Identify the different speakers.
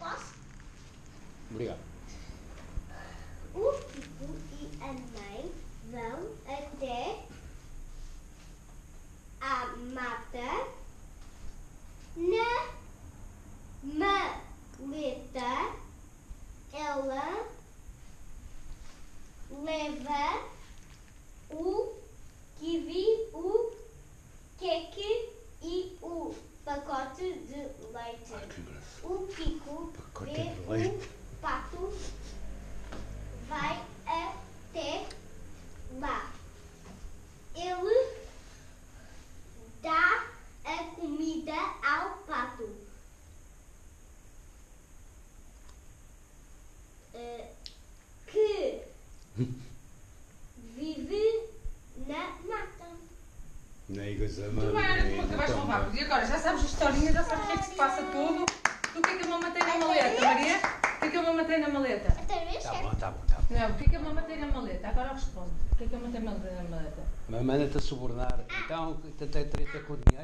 Speaker 1: Posso?
Speaker 2: Obrigado.
Speaker 1: O Kiko e a mãe vão até a mata. Na maleta, ela leva o kiwi, o queque e o pacote de leite.
Speaker 2: Que graça.
Speaker 1: O Kiko
Speaker 2: Pacote
Speaker 1: vê
Speaker 2: de leite.
Speaker 1: o pato, vai até lá. Ele dá a comida ao pato. Que vive na mata.
Speaker 2: Nem coisa
Speaker 3: Tu vais tão rápido. E agora já sabes a historinha, já sabes o que é que se passa tudo. O que é que eu me matei na maleta, Maria? O que é que eu me matei na maleta?
Speaker 1: Outra vez?
Speaker 2: Tá bom, tá bom, tá bom.
Speaker 3: Não, o que é que eu me matei na maleta? Agora responde. O que é que eu me matei na maleta?
Speaker 2: Mas manda-te a subornar. Então, tentei treta com o dinheiro.